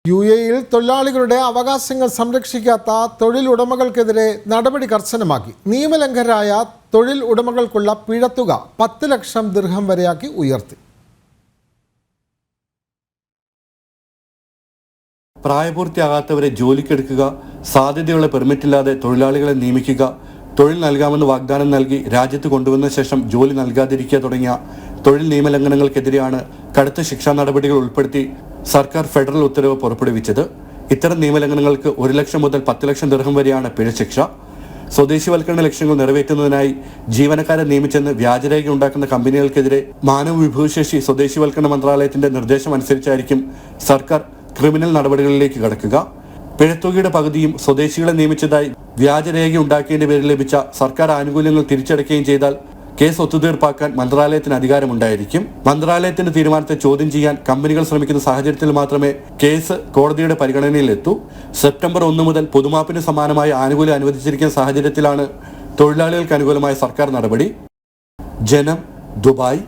UAE-യിൽ തൊഴിലാളികളുടെ അവകാശങ്ങൾ സംരക്ഷിക്കാത്ത തൊഴിൽ ഉടമകൾക്കെതിരെ നടപടി കർശനമാക്കി. നിയമലംഘകരായ തൊഴിൽ ഉടമകൾക്കുള്ള പിഴത്തുക 10 ലക്ഷം ദിർഹം വരെയാക്കി ഉയർത്തി. പ്രായപൂർത്തിയാകാത്തവരെ ജോലിക്കെടുക്കുക, സാധ്യതയുള്ള പെർമിറ്റില്ലാതെ തൊഴിലാളികളെ നിയമിക്കുക, തൊഴിൽ നൽകാമെന്ന് വാഗ്ദാനം നൽകി രാജ്യത്ത് കൊണ്ടുവന്ന ശേഷം ജോലി നൽകാതിരിക്കുക തുടങ്ങിയ തൊഴിൽ നിയമലംഘനങ്ങൾക്കെതിരെയാണ് കടുത്ത ശിക്ഷാ നടപടികൾ ഉൾപ്പെടുത്തി സർക്കാർ ഫെഡറൽ ഉത്തരവ് പുറപ്പെടുവിച്ചത്. ഇത്തരം നിയമലംഘനങ്ങൾക്ക് 1 ലക്ഷം മുതൽ 10 ലക്ഷം ദിർഹം വരെയാണ് പിഴശിക്ഷ. സ്വദേശിവൽക്കരണ ലക്ഷ്യങ്ങൾ നിറവേറ്റുന്നതിനായി ജീവനക്കാരെ നിയമിച്ചെന്ന് വ്യാജരേഖ ഉണ്ടാക്കുന്ന കമ്പനികൾക്കെതിരെ മാനവ വിഭവശേഷി സ്വദേശിവൽക്കരണ മന്ത്രാലയത്തിന്റെ നിർദ്ദേശം അനുസരിച്ചായിരിക്കും സർക്കാർ ക്രിമിനൽ നടപടികളിലേക്ക് കടക്കുക. പിഴത്തുകയുടെ പകുതിയും സ്വദേശികളെ നിയമിച്ചതായി വ്യാജരേഖ ഉണ്ടാക്കിയതിന്റെ പേരിൽ ലഭിച്ച സർക്കാർ ആനുകൂല്യങ്ങൾ തിരിച്ചടയ്ക്കുകയും ചെയ്താൽ കേസ് ഒത്തുതീർപ്പാക്കാൻ മന്ത്രാലയത്തിന് അധികാരമുണ്ടായിരിക്കും. മന്ത്രാലയത്തിന്റെ തീരുമാനത്തെ ചോദ്യം ചെയ്യാൻ കമ്പനികൾ ശ്രമിക്കുന്ന സാഹചര്യത്തിൽ മാത്രമേ കേസ് കോടതിയുടെ പരിഗണനയിലെത്തൂ. സെപ്റ്റംബർ 1 മുതൽ പൊതുമാപ്പിന് സമാനമായ ആനുകൂല്യം അനുവദിച്ചിരിക്കുന്ന സാഹചര്യത്തിലാണ് തൊഴിലാളികൾക്ക് അനുകൂലമായ സർക്കാർ നടപടി. ജനം, ദുബായ്.